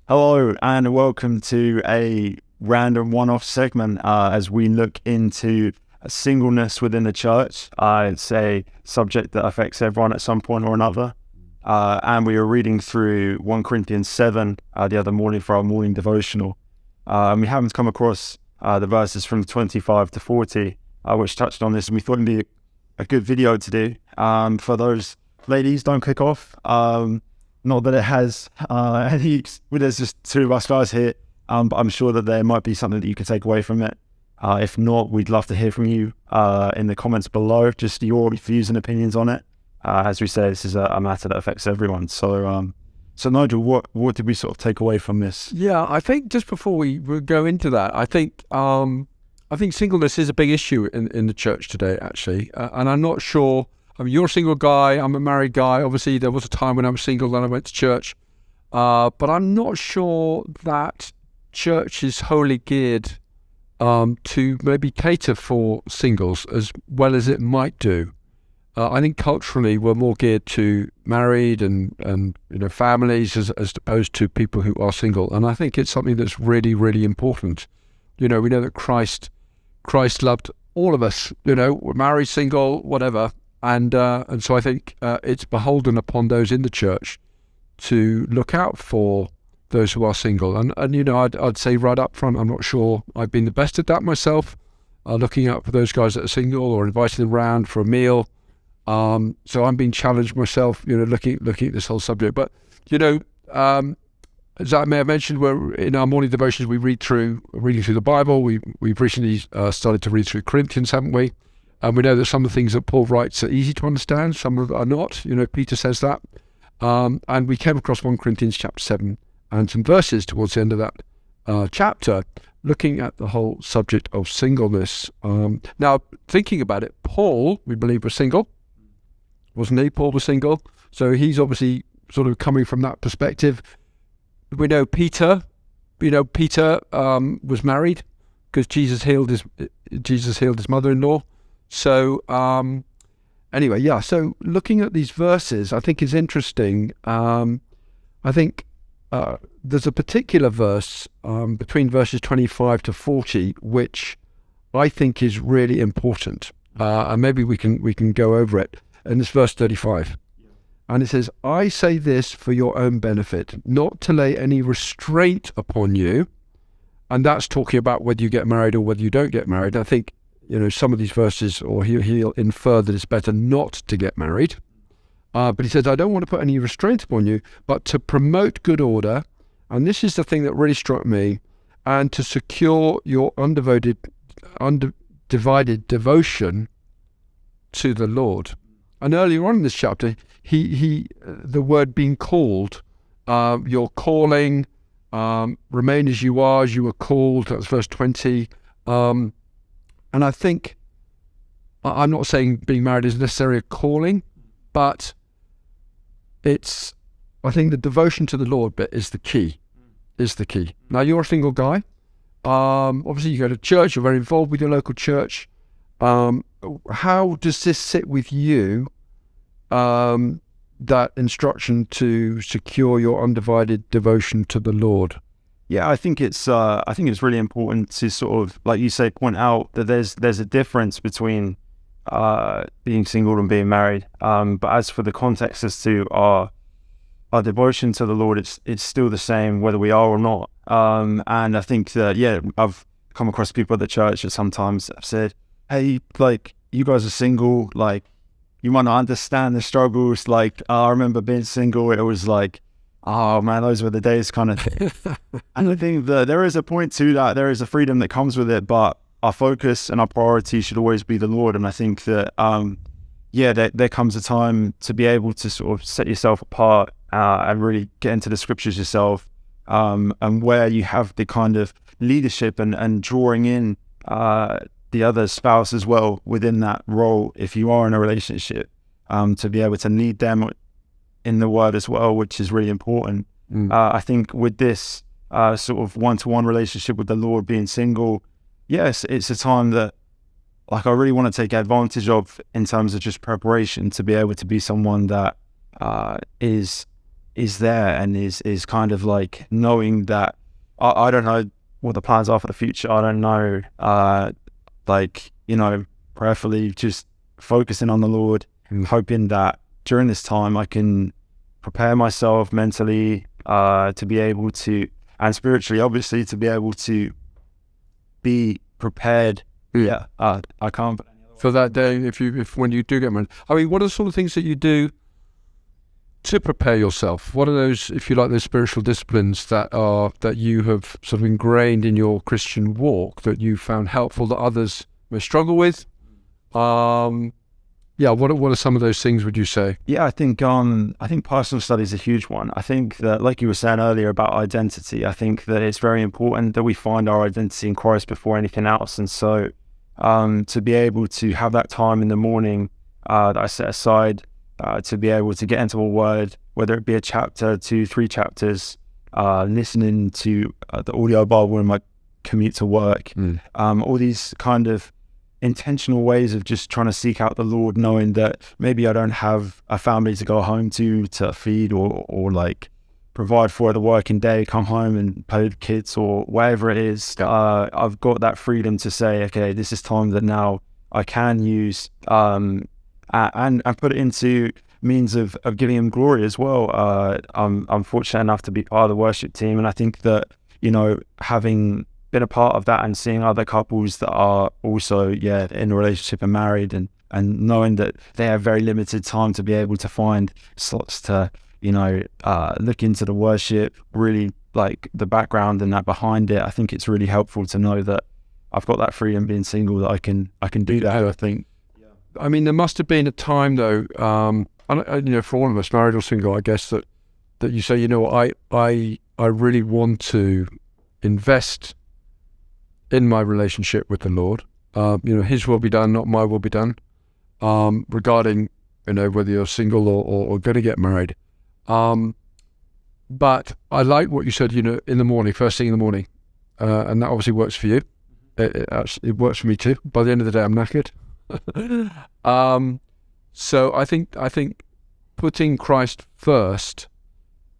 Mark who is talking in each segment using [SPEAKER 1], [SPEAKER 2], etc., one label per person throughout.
[SPEAKER 1] Hello and welcome to a random one-off segment as we look into singleness within the church. It's a subject that affects everyone at some point or another. And we were reading through 1 Corinthians 7 the other morning for our morning devotional. We haven't come across the verses from 25 to 40, which touched on this, and we thought it'd be a good video to do. For those ladies, don't click off. Not that it has any, there's just two of us guys here, but I'm sure that there might be something that you can take away from it. If not, we'd love to hear from you in the comments below, just your views and opinions on it. As we say, this is a matter that affects everyone. So Nigel, what did we sort of take away from this?
[SPEAKER 2] Yeah, I think just before we go into that, I think singleness is a big issue in the church today, actually. And I'm not sure. I mean, you're a single guy, I'm a married guy. Obviously, there was a time when I was single and I went to church. But I'm not sure that church is wholly geared to maybe cater for singles as well as it might do. I think culturally we're more geared to married and families as opposed to people who are single. And I think it's something that's really, really important. We know that Christ loved all of us, we're married, single, whatever. And so I think it's beholden upon those in the church to look out for those who are single. And I'd say right up front, I'm not sure I've been the best at that myself, looking out for those guys that are single or inviting them round for a meal. So I'm being challenged myself, looking at this whole subject. But, as I may have mentioned, we're in our morning devotions, we reading through the Bible. We've recently started to read through Corinthians, haven't we? And we know that some of the things that Paul writes are easy to understand, some of them are not. Peter says that. And we came across 1 Corinthians chapter 7 and some verses towards the end of that chapter, looking at the whole subject of singleness. Now, thinking about it, Paul, we believe, was single, wasn't he? Paul was single. So he's obviously sort of coming from that perspective. We know Peter was married because Jesus healed his mother-in-law. So anyway, yeah, so looking at these verses, I think is interesting. I think there's a particular verse between verses 25 to 40, which I think is really important. And maybe we can go over it. And it's verse 35. And it says, I say this for your own benefit, not to lay any restraint upon you. And that's talking about whether you get married or whether you don't get married. I think some of these verses, or he'll infer that it's better not to get married. But he says, I don't want to put any restraint upon you, but to promote good order. And this is the thing that really struck me. And to secure your undivided devotion to the Lord. And earlier on in this chapter, the word being called, your calling, remain as you were called. That's verse 20. And I think, I'm not saying being married is necessarily a calling, but I think the devotion to the Lord bit is the key. Now, you're a single guy. Obviously, you go to church, you're very involved with your local church. How does this sit with you, that instruction to secure your undivided devotion to the Lord?
[SPEAKER 1] Yeah, I think it's really important to sort of, like you say, point out that there's a difference between being single and being married. But as for the context as to our devotion to the Lord, it's still the same whether we are or not. And I think that I've come across people at the church that sometimes have said, hey, like, you guys are single, like, you might not understand the struggles. Like, I remember being single, it was like, oh man, those were the days kind of thing. And I think that there is a point to that. There is a freedom that comes with it, but our focus and our priority should always be the Lord. And I think that, there comes a time to be able to sort of set yourself apart and really get into the scriptures yourself, and where you have the kind of leadership and drawing in the other spouse as well within that role, if you are in a relationship, to be able to lead them in the word as well, which is really important. I think with this sort of one-to-one relationship with the Lord, being single, yes, it's a time that, like, I really want to take advantage of in terms of just preparation to be able to be someone that is is there and is kind of like knowing that I don't know what the plans are for the future. I don't know, like, you know, prayerfully just focusing on the Lord and hoping that during this time I can prepare myself mentally to be able to, and spiritually, obviously, to be able to be prepared. Yeah, I can't.
[SPEAKER 2] For that day, if when you do get married. I mean, what are the sort of things that you do to prepare yourself? What are those, if you like, those spiritual disciplines that you have sort of ingrained in your Christian walk that you found helpful that others may struggle with? Yeah, what are some of those things, would you say?
[SPEAKER 1] Yeah, I think personal study is a huge one. I think that, like you were saying earlier about identity, I think that it's very important that we find our identity in Christ before anything else. And so to be able to have that time in the morning that I set aside to be able to get into a word, whether it be a chapter, 2, 3 chapters, listening to the audio Bible in my commute to work, all these kind of intentional ways of just trying to seek out the Lord, knowing that maybe I don't have a family to go home to feed or like provide for the working day, come home and play with kids or whatever it is. I've got that freedom to say, okay, this is time that now I can use and put it into means of giving him glory as well. I'm fortunate enough to be part of the worship team, and I think that, you know, having been a part of that and seeing other couples that are also in a relationship and married, and knowing that they have very limited time to be able to find slots to, you know, look into the worship, really like the background and that behind it. I think it's really helpful to know that I've got that freedom being single, that I can do that. I think.
[SPEAKER 2] I mean, there must have been a time though, you know, for all of us, married or single, I guess, that you say, you know, I really want to invest in my relationship with the Lord. You know, His will be done, not my will be done. Regarding, you know, whether you're single or going to get married. But I like what you said, you know, in the morning, first thing in the morning, and that obviously works for you. It works for me too. By the end of the day, I'm knackered. So I think putting Christ first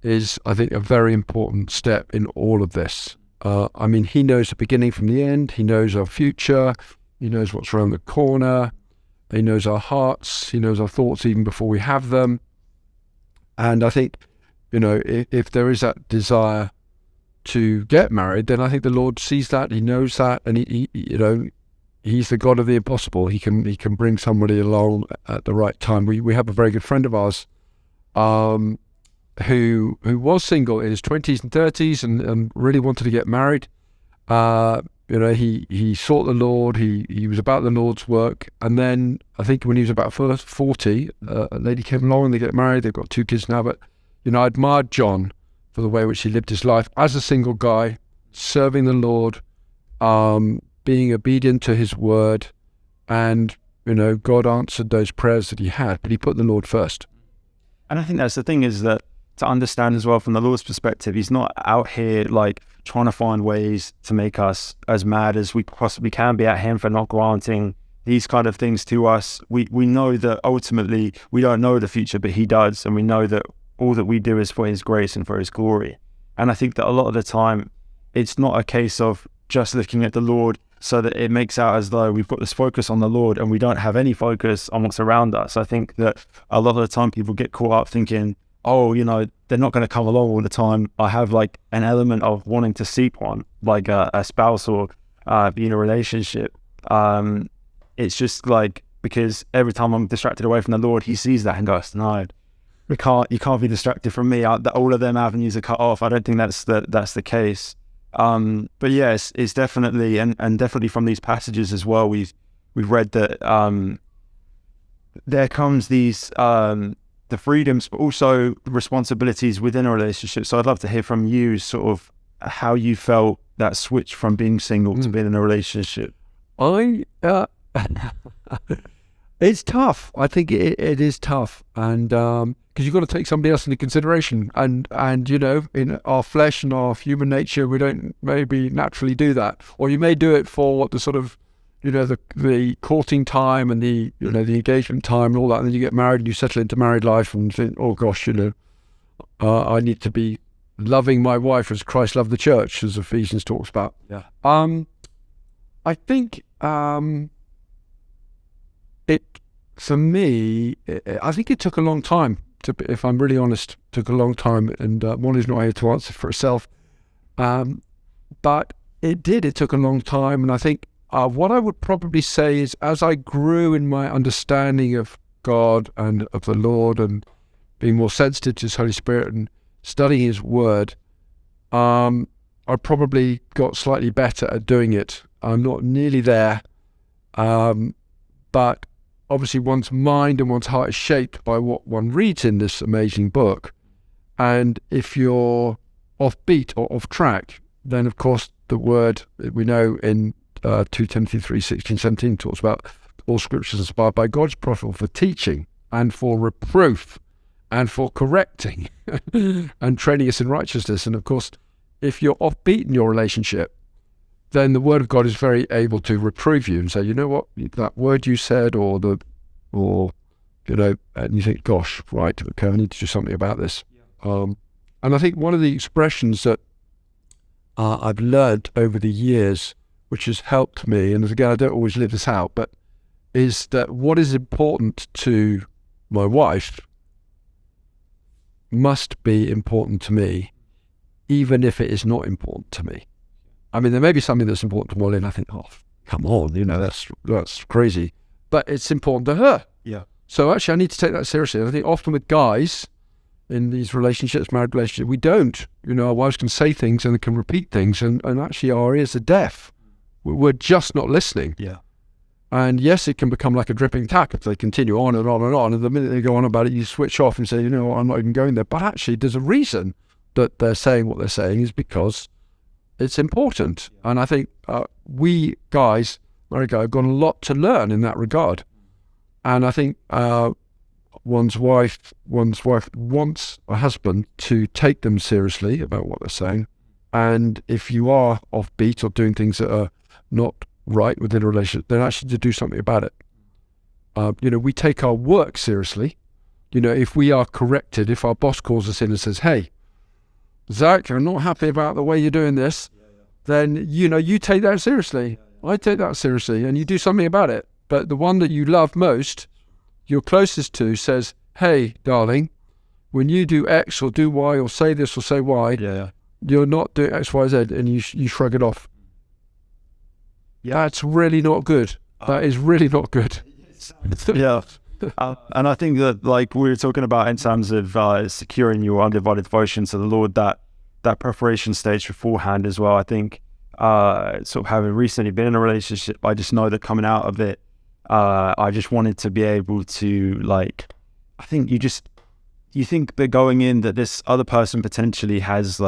[SPEAKER 2] is, I think, a very important step in all of this. I mean, He knows the beginning from the end. He knows our future. He knows what's around the corner. He knows our hearts. He knows our thoughts even before we have them. And I think, you know, if there is that desire to get married, then I think the Lord sees that. He knows that, and he you know, He's the God of the impossible. He can bring somebody along at the right time. We have a very good friend of ours, who was single in his 20s and 30s and really wanted to get married. You know, he sought the Lord. He was about the Lord's work. And then I think when he was about 40, a lady came along and they get married. They've got 2 kids now. But, you know, I admired John for the way in which he lived his life as a single guy, serving the Lord, being obedient to His word. And, you know, God answered those prayers that he had, but he put the Lord first.
[SPEAKER 1] And I think that's the thing, is that to understand as well from the Lord's perspective, He's not out here like trying to find ways to make us as mad as we possibly can be at Him for not granting these kind of things to us. We know that ultimately we don't know the future, but He does, and we know that all that we do is for His grace and for His glory. And I think that a lot of the time it's not a case of just looking at the Lord so that it makes out as though we've got this focus on the Lord and we don't have any focus on what's around us. I think that a lot of the time people get caught up thinking, oh, you know, they're not going to come along all the time. I have like an element of wanting to seek one, like a spouse or be in a relationship. It's just like, because every time I'm distracted away from the Lord, He sees that and goes, no, you can't be distracted from me. All of them avenues are cut off. I don't think that's the case. But yes, it's definitely, and definitely from these passages as well, we've read that there comes these the freedoms, but also responsibilities within a relationship. So I'd love to hear from you, sort of how you felt that switch from being single to being in a relationship.
[SPEAKER 2] It's tough. I think it is tough, and because you've got to take somebody else into consideration, and you know, in our flesh and our human nature, we don't maybe naturally do that, or you may do it for the sort of, you know, the courting time and the, you know, the engagement time and all that, and then you get married and you settle into married life and think, oh gosh, you know, I need to be loving my wife as Christ loved the church, as Ephesians talks about.
[SPEAKER 1] Yeah.
[SPEAKER 2] I think it, for me, I think it took a long time, if I'm really honest, took a long time, and Molly's not here to answer for herself. But it did, it took a long time, and I think what I would probably say is, as I grew in my understanding of God and of the Lord, and being more sensitive to His Holy Spirit and studying His Word, I probably got slightly better at doing it. I'm not nearly there, but obviously one's mind and one's heart is shaped by what one reads in this amazing book. And if you're off beat or off track, then of course the Word, we know in 2 Timothy 3:16-17 talks about all scriptures inspired by God's profitable for teaching and for reproof and for correcting and training us in righteousness. And of course, if you're offbeat in your relationship, then the Word of God is very able to reprove you and say, you know what, that word you said, or and you think, gosh, right, okay, I need to do something about this. Yeah. And I think one of the expressions that I've learned over the years, which has helped me, and again, I don't always live this out, but is that what is important to my wife must be important to me, even if it is not important to me. I mean, there may be something that's important to Molly, and I think, oh, come on, that's crazy. But it's important to her.
[SPEAKER 1] Yeah.
[SPEAKER 2] So actually, I need to take that seriously. And I think often with guys in these relationships, married relationships, we don't. Our wives can say things and they can repeat things, and actually our ears are deaf. We're just not listening.
[SPEAKER 1] Yeah.
[SPEAKER 2] And yes, it can become like a dripping tap if they continue on and on and on. And the minute they go on about it, you switch off and say, I'm not even going there. But actually, there's a reason that they're saying what they're saying, is because it's important. Yeah. And I think we guys, married guys, have got a lot to learn in that regard. And I think one's wife wants a husband to take them seriously about what they're saying. And if you are offbeat or doing things that are not right within a relationship, then actually to do something about it. We take our work seriously. If we are corrected, if our boss calls us in and says, hey, Zach, I'm not happy about the way you're doing this, then, you take that seriously. I take that seriously, and you do something about it. But the one that you love most, you're closest to, says, hey, darling, when you do X or do Y or say this or say Y, you're not doing X, Y, Z, and you shrug it off. Yeah, that's really not good. That is really not good.
[SPEAKER 1] Yeah. And I think that, like we were talking about in terms of securing your undivided devotion to the Lord, that preparation stage beforehand as well. I think sort of having recently been in a relationship, I just know that coming out of it, I just wanted to be able to, I think you think that going in that this other person potentially has,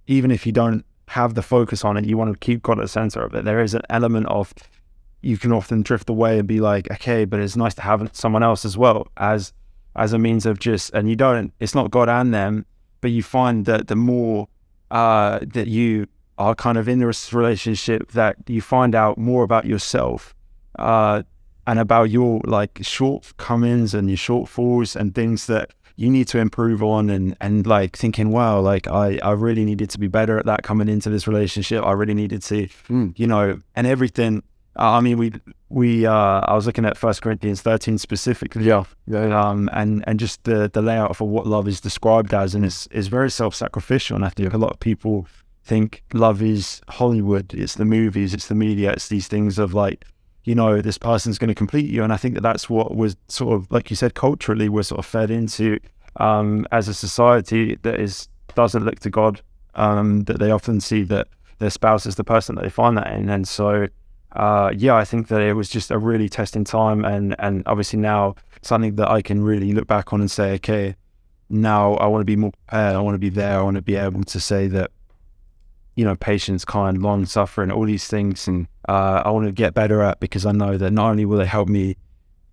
[SPEAKER 1] even if you don't have the focus on it, you want to keep God at the center of it. There is an element of, you can often drift away and be like, okay, but it's nice to have someone else as well as a means of and you don't, it's not God and them, but you find that the more that you are kind of in this relationship, that you find out more about yourself and about your shortcomings and your shortfalls and things that you need to improve on, and thinking, wow, I really needed to be better at that coming into this relationship. I really needed to, and everything. I mean, I was looking at 1 Corinthians 13 specifically, and just the layout for what love is described as, and it's very self-sacrificial. And I think a lot of people think love is Hollywood, it's the movies, it's the media, it's these things of this person's going to complete you. And I think that that's what was sort of, like you said, culturally we're sort of fed into as a society that doesn't look to God, that they often see that their spouse is the person that they find that in. And so, I think that it was just a really testing time, and obviously now something that I can really look back on and say, okay, now I want to be more prepared, I want to be there, I want to be able to say that, patience, kind, long suffering, all these things, and I want to get better at, because I know that not only will they help me,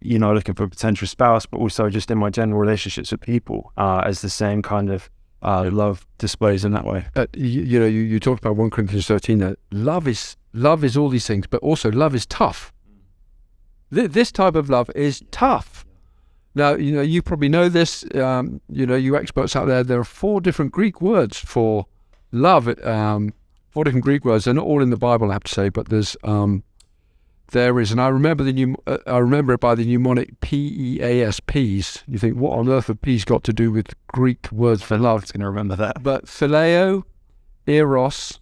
[SPEAKER 1] looking for a potential spouse, but also just in my general relationships with people, as the same kind of love displays in that way.
[SPEAKER 2] You talked about 1 Corinthians 13, that love is all these things, but also love is tough. This type of love is tough. Now, you probably know this, you experts out there are 4 different Greek words for love. 4 different Greek words. They're not all in the Bible, I have to say, but there is, and I remember I remember it by the mnemonic PEAS, peas. You think, what on earth have peas got to do with Greek words for love?
[SPEAKER 1] I was going to remember that.
[SPEAKER 2] But phileo, eros,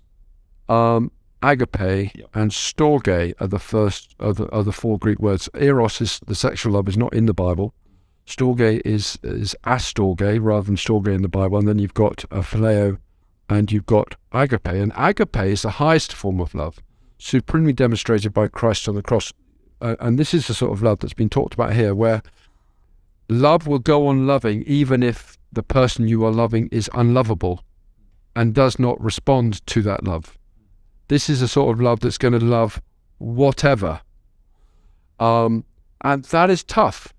[SPEAKER 2] agape, and storge are the 4 Greek words. Eros is the sexual love, is not in the Bible. Storge is astorge rather than storge in the Bible, and then you've got phileo, and you've got agape, and agape is the highest form of love, supremely demonstrated by Christ on the cross. And this is the sort of love that's been talked about here, where love will go on loving even if the person you are loving is unlovable and does not respond to that love. This is a sort of love that's going to love whatever. And that is tough.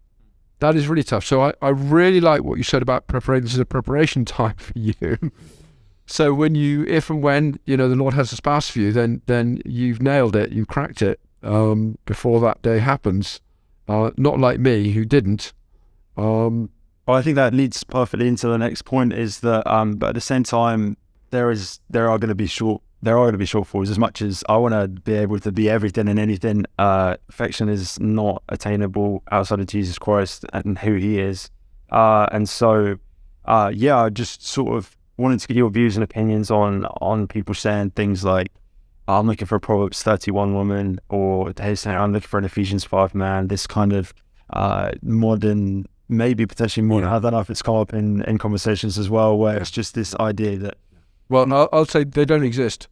[SPEAKER 2] That is really tough. So I really like what you said about preparation. This is a preparation time for you. So if and when the Lord has a spouse for you, then you've nailed it, you've cracked it before that day happens. Not like me, who didn't.
[SPEAKER 1] Well, I think that leads perfectly into the next point. Is that, but at the same time, there are going to be shortfalls. As much as I want to be able to be everything and anything, perfection is not attainable outside of Jesus Christ and who He is. And so, I just sort of wanted to get your views and opinions on people saying things like, I'm looking for a Proverbs 31 woman, or they're saying, I'm looking for an Ephesians 5 man. This kind of modern, maybe potentially modern, I don't know if it's come up in conversations as well, where it's just this idea that,
[SPEAKER 2] well, no, I'll say they don't exist.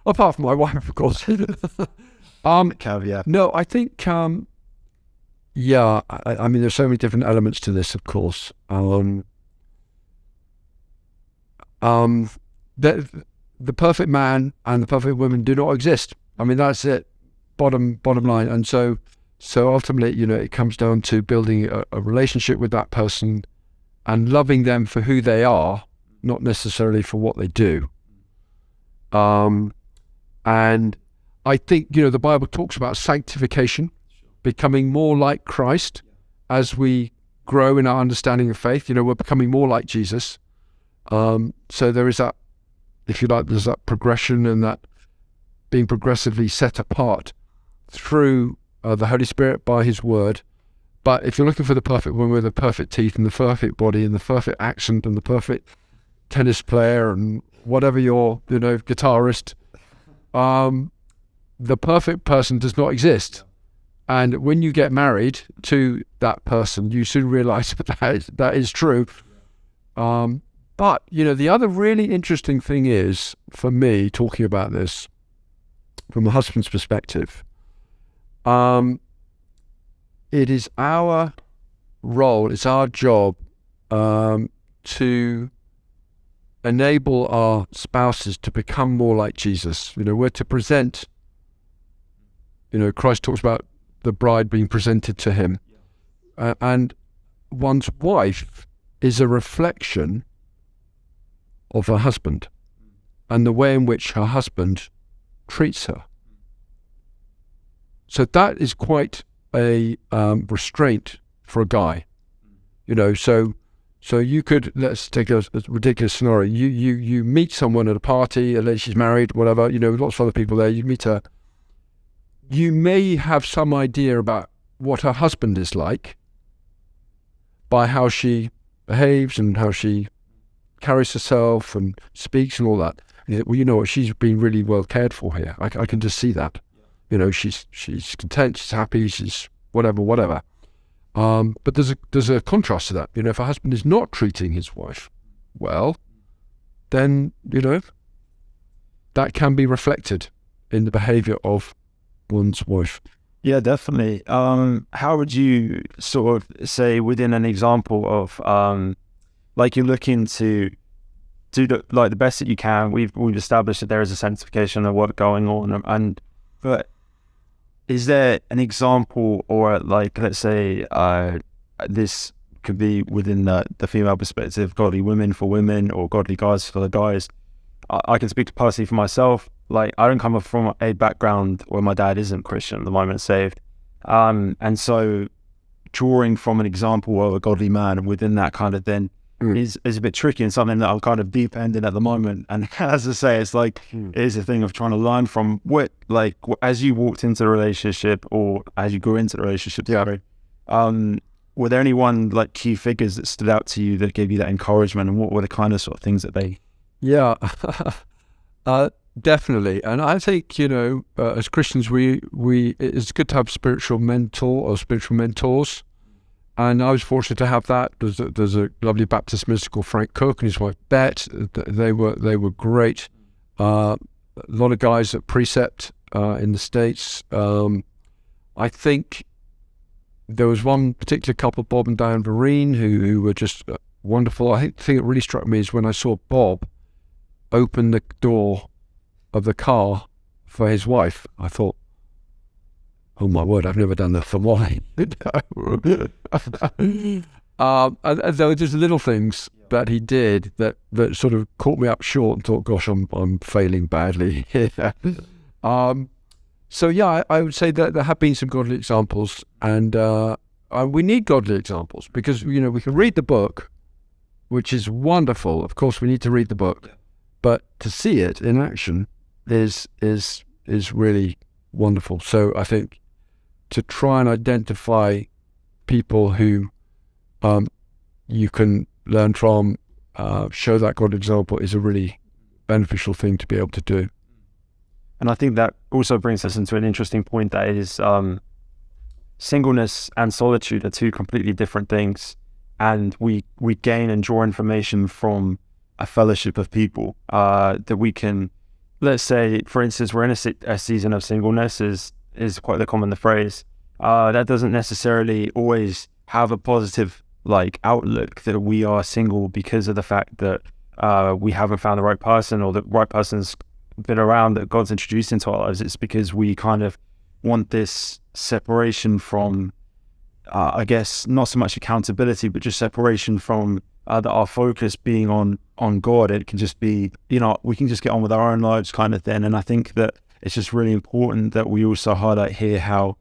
[SPEAKER 2] Apart from my wife, of course.
[SPEAKER 1] caveat.
[SPEAKER 2] No, I think, I mean, there's so many different elements to this, of course. The perfect man and the perfect woman do not exist. I mean, that's it, bottom line. And so ultimately, it comes down to building a relationship with that person and loving them for who they are, not necessarily for what they do. And I think, the Bible talks about sanctification, becoming more like Christ as we grow in our understanding of faith. We're becoming more like Jesus. So there is that, if you like, there's that progression and that being progressively set apart through the Holy Spirit by His Word. But if you're looking for the perfect woman with the perfect teeth and the perfect body and the perfect accent and the perfect tennis player and whatever your guitarist, the perfect person does not exist. And when you get married to that person, you soon realize that is true. But the other really interesting thing is, for me, talking about this from a husband's perspective, it is our role, it's our job to enable our spouses to become more like Jesus. We're to present, Christ talks about the bride being presented to Him. And one's wife is a reflection of her husband and the way in which her husband treats her. So that is quite a restraint for a guy. So you could, let's take a ridiculous scenario. You meet someone at a party, a lady, she's married, whatever, lots of other people there, you meet her. You may have some idea about what her husband is like by how she behaves and how she carries herself and speaks and all that. And you know what, she's been really well cared for here. I can just see that. She's content, she's happy, she's whatever. But there's a contrast to that. If a husband is not treating his wife well, then that can be reflected in the behaviour of one's wife.
[SPEAKER 1] Yeah, definitely. How would you sort of say, within an example of like you're looking to do the best that you can? We've established that there is a sanctification of work going on, but is there an example, or like, let's say this could be within the female perspective, godly women for women or godly guys for the guys? I can speak personally for myself. Like, I don't come from a background where my dad isn't Christian at the moment, saved. And so drawing from an example of a godly man, and within that kind of then is a bit tricky, and something that I'm kind of deep ending at the moment. And as I say, it's like it is a thing of trying to learn from what, like, as you walked into the relationship or as you grew into the relationship. Were there any one like key figures that stood out to you that gave you that encouragement, and what were the kind of sort of things that they?
[SPEAKER 2] Yeah, definitely. And I think, as Christians, we it's good to have spiritual mentor or spiritual mentors. And I was fortunate to have that. There's a lovely Baptist minister called Frank Cook and his wife Bet. They were great. A lot of guys at Precept in the States. I think there was one particular couple, Bob and Diane Vereen, who were just wonderful. I think the thing that really struck me is when I saw Bob open the door of the car for his wife. I thought, oh my word, I've never done that for mine. And there were just little things that he did that sort of caught me up short and thought, gosh, I'm failing badly here. So yeah, I would say that there have been some godly examples, and we need godly examples because we can read the book, which is wonderful. Of course, we need to read the book, but to see it in action is really wonderful. So I think to try and identify people who you can learn from, show that godly example is a really beneficial thing to be able to do.
[SPEAKER 1] And I think that also brings us into an interesting point, that is singleness and solitude are two completely different things. And we gain and draw information from a fellowship of people that we can, let's say, for instance, we're in a season of singleness is quite the common phrase. That doesn't necessarily always have a positive like outlook that we are single because of the fact that we haven't found the right person, or the right person's been around that God's introduced into our lives. It's because we kind of want this separation from, I guess, not so much accountability, but just separation from our focus being on God. It can just be, we can just get on with our own lives kind of thing. And I think that it's just really important that we also highlight here how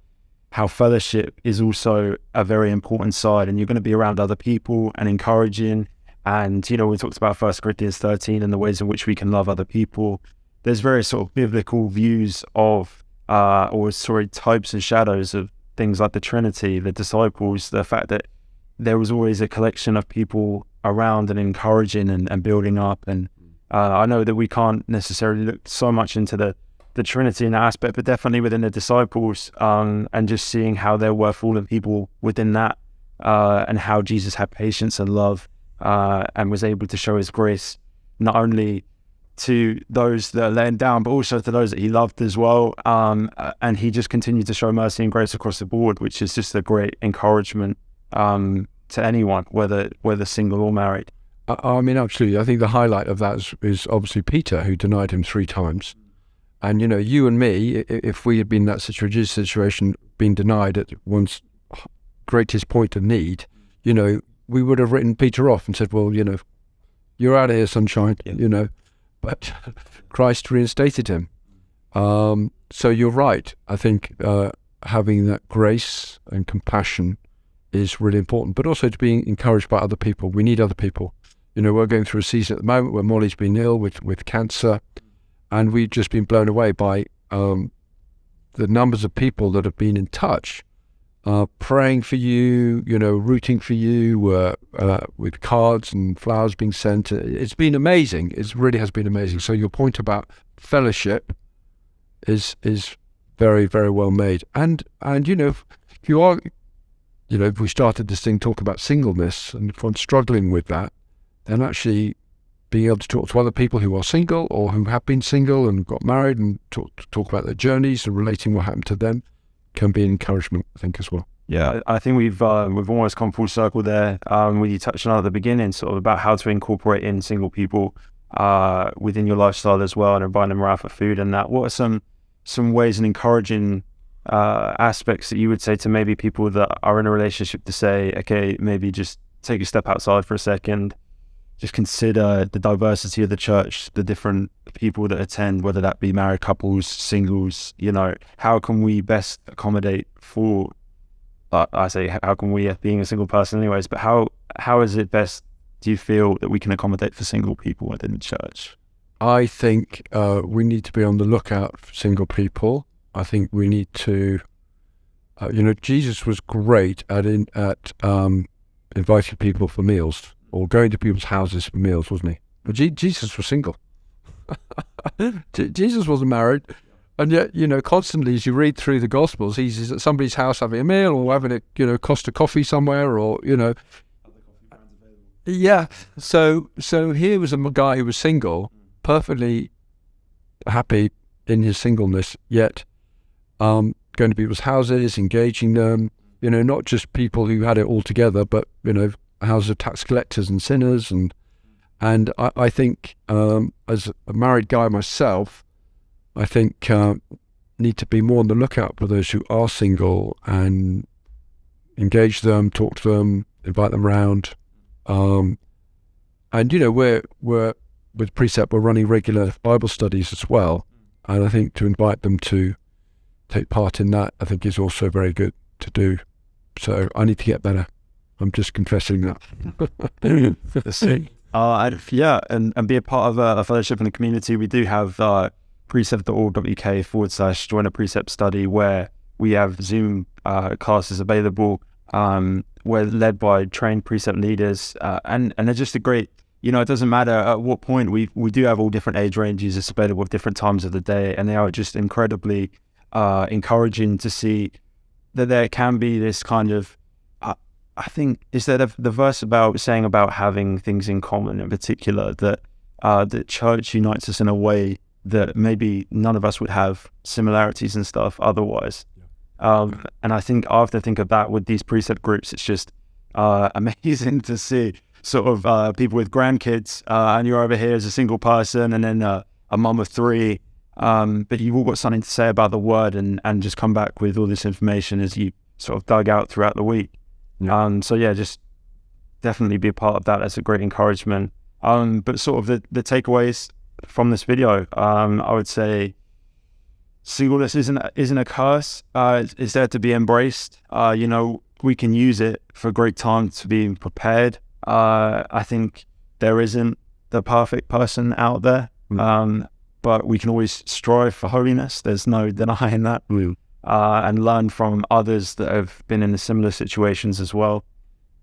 [SPEAKER 1] fellowship is also a very important side, and you're going to be around other people and encouraging. And, we talked about 1 Corinthians 13 and the ways in which we can love other people. There's various sort of biblical views of, types and shadows of things like the Trinity, the disciples, the fact that there was always a collection of people around and encouraging and building up. And I know that we can't necessarily look so much into the Trinity in that aspect, but definitely within the disciples, and just seeing how there were fallen people within that, and how Jesus had patience and love, and was able to show his grace not only to those that are letting down, but also to those that he loved as well. And he just continued to show mercy and grace across the board, which is just a great encouragement to anyone, whether single or married.
[SPEAKER 2] I mean, absolutely. I think the highlight of that is obviously Peter, who denied him 3 times. And, you and me, if we had been in that situation, being denied at one's greatest point of need, we would have written Peter off and said, well, you're out of here, sunshine, But Christ reinstated him. So you're right. I think having that grace and compassion is really important, but also to be encouraged by other people. We need other people. We're going through a season at the moment where Molly's been ill with cancer, and we've just been blown away by the numbers of people that have been in touch, praying for you, rooting for you, with cards and flowers being sent. It's been amazing. It really has been amazing. So your point about fellowship is very, very well made. And if you are, if we started this thing talking about singleness, and if I'm struggling with that, then actually being able to talk to other people who are single or who have been single and got married and talk about their journeys and relating what happened to them can be an encouragement, I think, as well.
[SPEAKER 1] Yeah, I think we've almost come full circle there. When you touched on at the beginning, sort of about how to incorporate in single people within your lifestyle as well, and inviting them around for food and that. What are some ways and encouraging aspects that you would say to maybe people that are in a relationship to say, okay, maybe just take a step outside for a second, just consider the diversity of the church, the different people that attend, whether that be married couples, singles, how can we best accommodate for I say, how can we, being a single person anyways, but how is it best, do you feel, that we can accommodate for single people within the church?
[SPEAKER 2] I think we need to be on the lookout for single people. I think we need to, Jesus was great at inviting people for meals or going to people's houses for meals, wasn't he? But Jesus was single. Jesus wasn't married. And yet, constantly as you read through the Gospels, he's at somebody's house having a meal or having a Costa coffee somewhere or. Yeah. So here was a guy who was single, perfectly happy in his singleness, yet going to people's houses, engaging them, not just people who had it all together, but, houses of tax collectors and sinners. And I think as a married guy myself, I think need to be more on the lookout for those who are single and engage them, talk to them, invite them around. And we're with Precept, we're running regular Bible studies as well, and I think to invite them to take part in that, I think is also very good to do. So I need to get better. I'm just confessing that.
[SPEAKER 1] And be a part of a fellowship in the community. We do have precept.org.uk/join a Precept study, where we have Zoom classes available. We're led by trained Precept leaders, and they're just a great, it doesn't matter at what point, we do have all different age ranges. It's available at different times of the day, and they are just incredibly encouraging to see that there can be this kind of, I think, instead of the verse saying about having things in common in particular, that the church unites us in a way that maybe none of us would have similarities and stuff otherwise. And I think I have to think of that with these Precept groups. It's just amazing to see sort of people with grandkids, and you're over here as a single person, and then a mum of three, but you've all got something to say about the word, and just come back with all this information as you sort of dug out throughout the week. Just definitely be a part of that. That's a great encouragement. But sort of the takeaways from this video, I would say singleness isn't a curse. It's there to be embraced. We can use it for a great time to be prepared. I think there isn't the perfect person out there, but we can always strive for holiness. There's no denying that. And learn from others that have been in similar situations as well.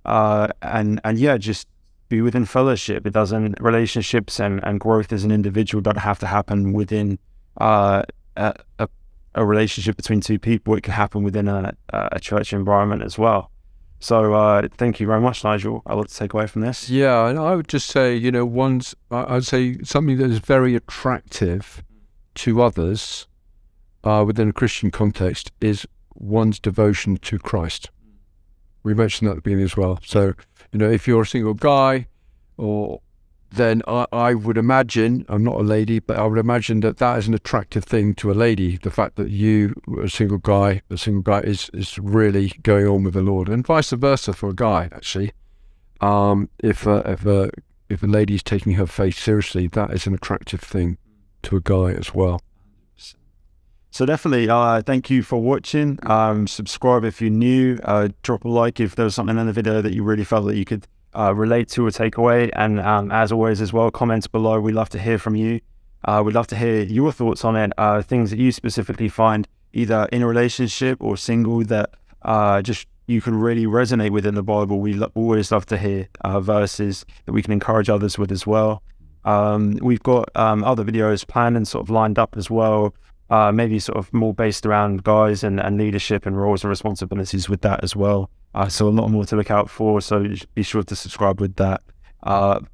[SPEAKER 1] Just be within fellowship. It doesn't, relationships and growth as an individual don't have to happen within a relationship between two people. It can happen within a church environment as well. So thank you very much, Nigel. I want to take away from this.
[SPEAKER 2] Yeah, and I would just say, I'd say something that is very attractive to others within a Christian context is one's devotion to Christ. We mentioned that at the beginning as well. So, if you're a single guy, then I would imagine, I'm not a lady, but I would imagine that is an attractive thing to a lady. The fact that you, a single guy is really going on with the Lord, and vice versa for a guy, actually. If a lady's taking her faith seriously, that is an attractive thing to a guy as well.
[SPEAKER 1] So definitely, thank you for watching. Subscribe if you're new. Drop a like if there was something in the video that you really felt that you could relate to or take away. And as always as well, comments below. We'd love to hear from you. We'd love to hear your thoughts on it. Things that you specifically find either in a relationship or single that just you can really resonate with in the Bible. We always love to hear verses that we can encourage others with as well. We've got other videos planned and sort of lined up as well. Maybe sort of more based around guys and leadership and roles and responsibilities with that as well. So a lot more to look out for. So be sure to subscribe with that. And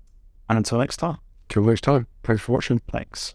[SPEAKER 1] until next time.
[SPEAKER 2] Till next time. Thanks for watching.
[SPEAKER 1] Thanks.